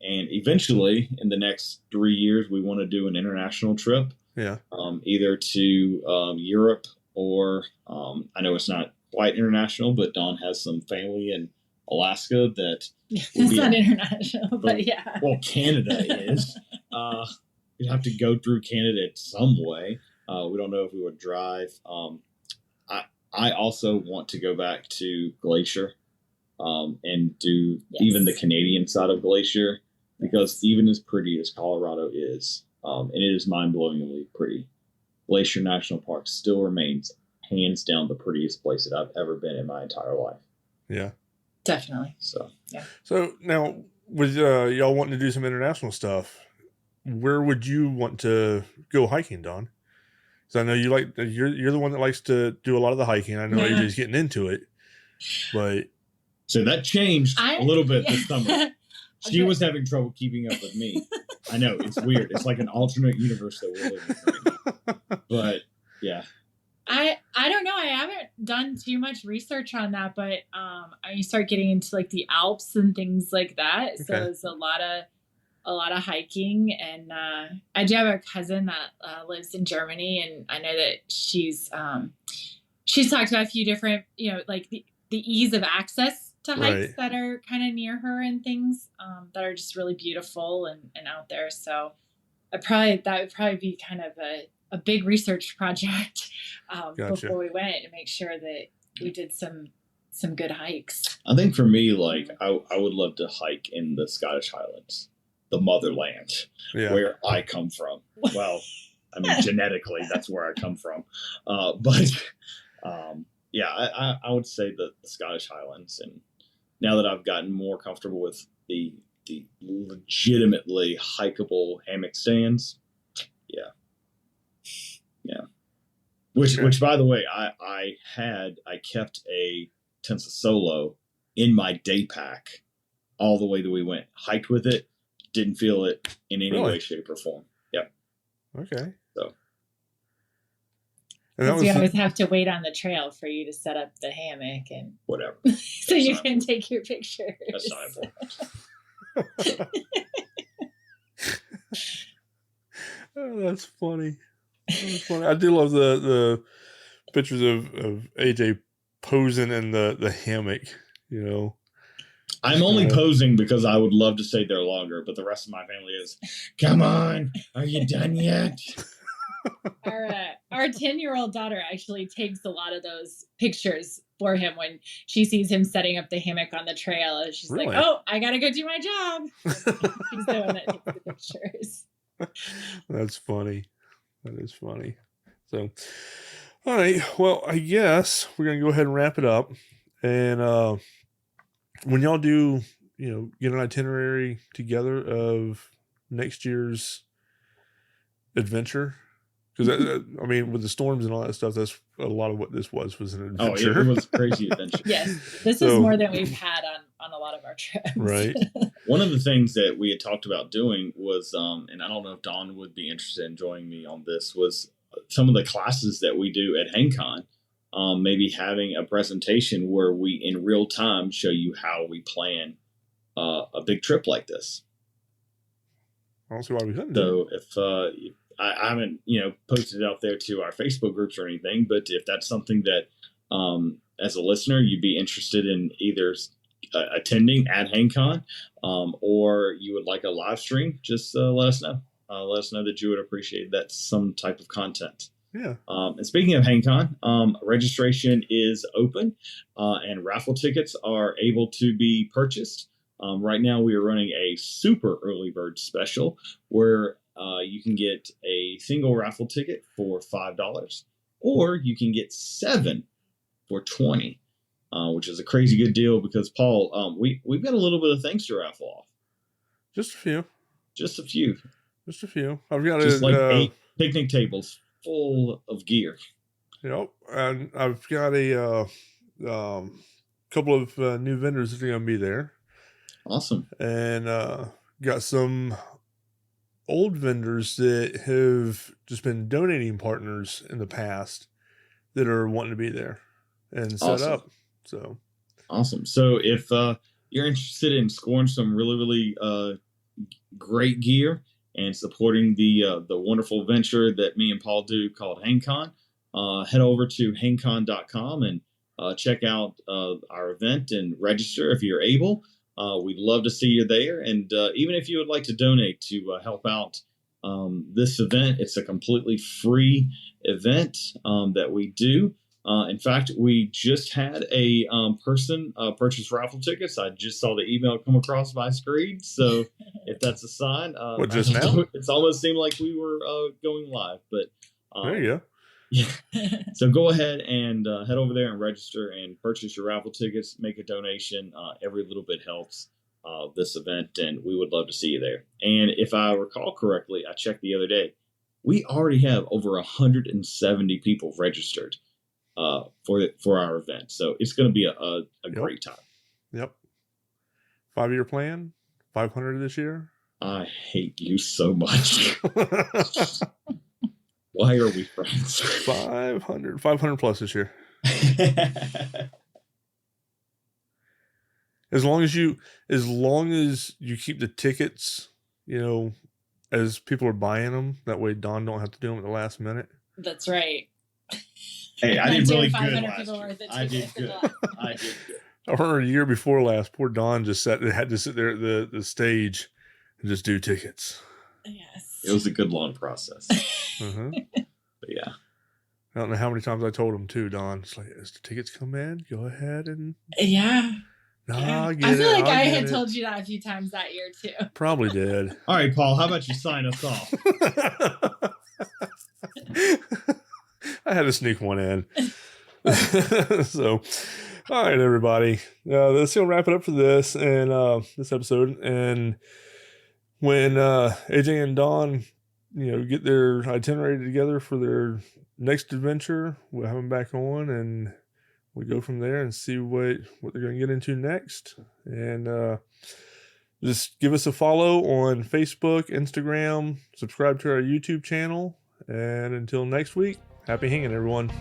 eventually, in the next 3 years, we want to do an international trip. Yeah. Either to Europe or I know it's not quite international, but Dawn has some family in Alaska that it's not international, but yeah. Well, Canada is. We'd have to go through Canada in some way. We don't know if we would drive. I also want to go back to Glacier and do even the Canadian side of Glacier, because even as pretty as Colorado is, and it is mind-blowingly pretty, Glacier National Park still remains hands down the prettiest place that I've ever been in my entire life. Yeah. Definitely. So now, with y'all wanting to do some international stuff, where would you want to go hiking, Dawn? Because I know you're the one that likes to do a lot of the hiking. I know AJ's getting into it, but so that changed a little bit this summer. She was having trouble keeping up with me. I know, it's weird. It's like an alternate universe that we're living in right now. But yeah. I don't know. I haven't done too much research on that, but I start getting into like the Alps and things like that. Okay. So it's a lot of hiking, and I do have a cousin that lives in Germany, and I know that she's talked about a few different, like the ease of access to hikes that are kind of near her and things that are just really beautiful and out there. So that would probably be kind of a big research project before we went, to make sure that we did some good hikes. I think for me, like I would love to hike in the Scottish Highlands, the motherland, where I come from. Well, I mean, genetically, that's where I come from. But I would say the Scottish Highlands. And now that I've gotten more comfortable with the legitimately hikeable hammock stands, Which by the way, I kept a Tensa Solo in my day pack all the way that we went. Hiked with it, didn't feel it in any way, shape, or form. Yep. Okay. So. Because you always have to wait on the trail for you to set up the hammock and whatever, so you can take your pictures. That's not important. Oh, that's funny. I do love the pictures of AJ posing in the hammock, I'm only posing because I would love to stay there longer, but the rest of my family is, come on, are you done yet? Our 10-year-old daughter actually takes a lot of those pictures for him when she sees him setting up the hammock on the trail. And she's like, oh, I got to go do my job. She's the one that takes the pictures. That's funny. That is funny. So, all right. Well, I guess we're going to go ahead and wrap it up. And when y'all do, get an itinerary together of next year's adventure, because I mean, with the storms and all that stuff, that's a lot of what this was an adventure. Oh, it was a crazy adventure. Yes, this is more than we've had on a lot of our trips. Right. One of the things that we had talked about doing was, and I don't know if Dawn would be interested in joining me on this, was some of the classes that we do at HangCon. Maybe having a presentation where we in real time show you how we plan a big trip like this. I don't see why we couldn't. So if I haven't posted it out there to our Facebook groups or anything, but if that's something that as a listener you'd be interested in either attending at HangCon or you would like a live stream, just let us know. Let us know that you would appreciate that some type of content. Yeah. And speaking of HangCon, registration is open and raffle tickets are able to be purchased. Right now we are running a super early bird special where you can get a single raffle ticket for $5 or you can get 7 for $20, which is a crazy good deal because Paul, we've got a little bit of things to raffle off. Just a few. I've got just like 8 picnic tables full of gear. Yep, and I've got a couple of new vendors that are going to be there. Awesome. And got some old vendors that have just been donating partners in the past that are wanting to be there and set up. So awesome. So if you're interested in scoring some really, really great gear and supporting the wonderful venture that me and Paul do called HangCon, head over to hangcon.com and check out our event and register if you're able. We'd love to see you there. And even if you would like to donate to help out this event, it's a completely free event that we do. In fact, we just had a person purchase raffle tickets. I just saw the email come across my screen. So if that's a sign, just now? It's almost seemed like we were going live. But there you go. Yeah. So go ahead and head over there and register and purchase your raffle tickets. Make a donation. Every little bit helps this event, and we would love to see you there. And if I recall correctly, I checked the other day, we already have over 170 people registered for our event. So it's going to be a great time. Yep. 5-year plan, 500 this year? I hate you so much. Why are we friends? 500 plus this year. As long as you keep the tickets, as people are buying them, that way Dawn don't have to do them at the last minute. That's right. Hey, I did really good last year. I did good. I remember a year before last, poor Dawn had to sit there at the stage and just do tickets. Yes. It was a good long process. Uh-huh. But yeah. I don't know how many times I told him too, Dawn. It's like, as the tickets come in, go ahead and... Yeah. I feel like I had told you that a few times that year too. Probably did. All right, Paul, how about you sign us off? I had to sneak one in. So, all right, everybody. Let's wrap it up for this and this episode. And when AJ and Dawn, get their itinerary together for their next adventure, we'll have them back on and we go from there and see what they're going to get into next. And just give us a follow on Facebook, Instagram, subscribe to our YouTube channel. And until next week, happy hanging, everyone.